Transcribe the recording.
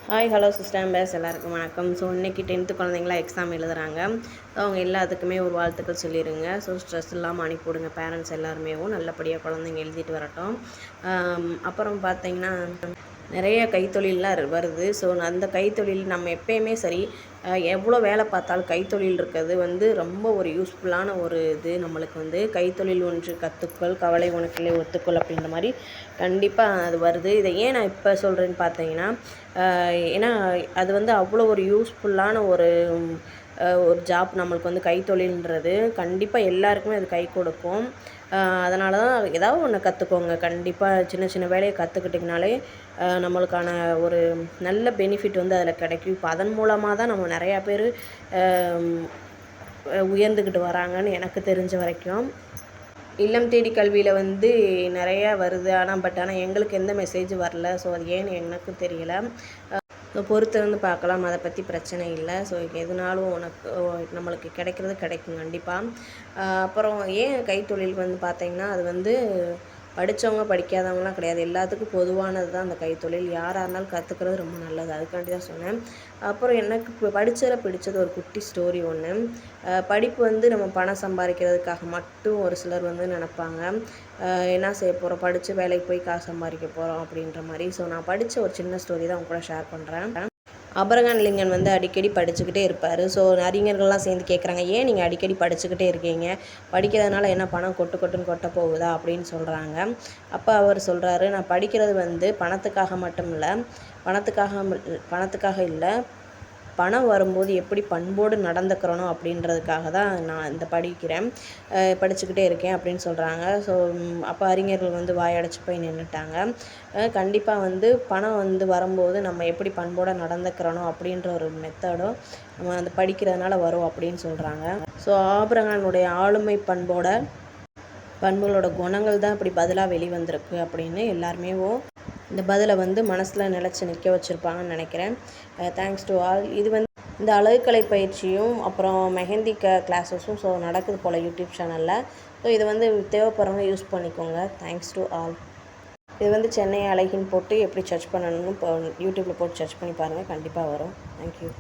Hi hello sister base எல்லாருக்கும் வணக்கம். So இன்றைக்கி 10th குழந்தைங்களாம் எக்ஸாம் எழுதுகிறாங்க. அவங்க எல்லாத்துக்குமே ஒரு வாழ்த்துக்கள் சொல்லிடுங்க. ஸோ ஸ்ட்ரெஸ் இல்லாமல் அனுப்பிவிடுங்க. பேரண்ட்ஸ் எல்லாருமேவும் நல்லபடியாக குழந்தைங்க எழுதிட்டு வரட்டும். அப்புறம் பார்த்திங்கன்னா நிறைய கைத்தொழிலெலாம் வருது. ஸோ அந்த கைத்தொழில் நம்ம எப்பயுமே சரி, எவ்வளோ வேலை பார்த்தாலும் கைத்தொழில் இருக்கிறது ரொம்ப ஒரு யூஸ்ஃபுல்லான ஒரு இது. நம்மளுக்கு கைத்தொழில் ஒன்று கற்றுக்கொள், கவலை உனக்கில்லை ஒத்துக்கொள் அப்படின்ற மாதிரி கண்டிப்பாக அது வருது. இதை ஏன் நான் இப்போ சொல்கிறேன்னு பார்த்தீங்கன்னா, ஏன்னா அது அவ்வளோ ஒரு யூஸ்ஃபுல்லான ஒரு ஜாப். நம்மளுக்கு கைத்தொழில்ன்றது கண்டிப்பாக எல்லாருக்குமே அது கை கொடுக்கும். அதனால தான் ஏதாவது ஒன்று கற்றுக்கோங்க. கண்டிப்பாக சின்ன சின்ன வேலையை கற்றுக்கிட்டிங்கனாலே நம்மளுக்கான ஒரு நல்ல பெனிஃபிட் அதில் கிடைக்கும். இப்போ அதன் மூலமாக தான் நம்ம நிறையா பேர் உயர்ந்துக்கிட்டு வராங்கன்னு எனக்கு தெரிஞ்ச வரைக்கும். இல்லம் தேடி கல்வியில் நிறையா வருது. ஆனால் எங்களுக்கு எந்த மெசேஜ் வரல. ஸோ அது ஏன்னு எனக்கும் தெரியலை. பொறுத்து பார்க்கலாம். அதை பற்றி பிரச்சனை இல்லை. ஸோ எதுனாலும் நம்மளுக்கு கிடைக்கிறது கிடைக்கும் கண்டிப்பாக. அப்புறம் ஏன் கைத்தொழில் பார்த்திங்கன்னா, அது படித்தவங்க படிக்காதவங்களாம் கிடையாது. எல்லாத்துக்கும் பொதுவானது தான் அந்த கைத்தொழில். யாராக இருந்தாலும் கற்றுக்கிறது ரொம்ப நல்லது. அதுக்காண்டி தான் சொன்னேன். அப்புறம் எனக்கு படித்ததில் பிடிச்சது ஒரு குட்டி ஸ்டோரி ஒன்று. படிப்பு நம்ம பணம் சம்பாதிக்கிறதுக்காக மட்டும் ஒரு சிலர் நினைப்பாங்க. என்ன செய்ய போகிறோம், படித்து வேலைக்கு போய் காசு சம்பாதிக்க போகிறோம் அப்படின்ற மாதிரி. ஸோ நான் படித்த ஒரு சின்ன ஸ்டோரி தான் அவங்க கூட ஷேர் பண்ணுறேன். ஆபிரகாம் லிங்கன் அடிக்கடி படிச்சுக்கிட்டே இருப்பார். ஸோ அறிஞர்கள்லாம் சேர்ந்து கேட்குறாங்க, ஏன் நீங்கள் அடிக்கடி படிச்சுக்கிட்டே இருக்கீங்க, படிக்கிறதுனால என்ன பணம் கொட்டுன்னு கொட்ட போகுதா அப்படின்னு சொல்கிறாங்க. அப்போ அவர் சொல்கிறாரு, நான் படிக்கிறது பணத்துக்காக மட்டும் இல்லை, பணத்துக்காக இல்லை, பணம் வரும்போது எப்படி பண்போடு நடந்துக்கிறணும் அப்படின்றதுக்காக தான் நான் படிச்சுக்கிட்டே இருக்கேன் அப்படின்னு சொல்கிறாங்க. ஸோ அப்போ அறிஞர்கள் வாயடைச்சு போய் நின்றுட்டாங்க. கண்டிப்பாக பணம் வரும்போது நம்ம எப்படி பண்போடு நடந்துக்கிறணும் அப்படின்ற ஒரு மெத்தடும் நம்ம படிக்கிறதுனால வரும் அப்படின்னு சொல்கிறாங்க. ஸோ ஆபிரகாமுடைய ஆளுமை பண்புகளோட குணங்கள் தான் இப்படி பதிலாக வெளிவந்திருக்கு அப்படின்னு எல்லாருமே இந்த பதிலை மனசில் நிலச்சி நிற்க வச்சுருப்பாங்கன்னு நினைக்கிறேன். Thanks to all. இந்த அழகுக்கலை பயிற்சியும் அப்புறம் மெஹந்தி கிளாஸஸும் ஸோ நடக்குது போல் யூடியூப் சேனலில். ஸோ இது தேவைப்படுறவங்க யூஸ் பண்ணிக்கோங்க. Thanks to all. இது சென்னை அழகின் போட்டு எப்படி சர்ச் பண்ணணும்னு இப்போ யூடியூப்பில் போட்டு சர்ச் பண்ணி பாருங்கள், கண்டிப்பாக வரும். தேங்க்யூ.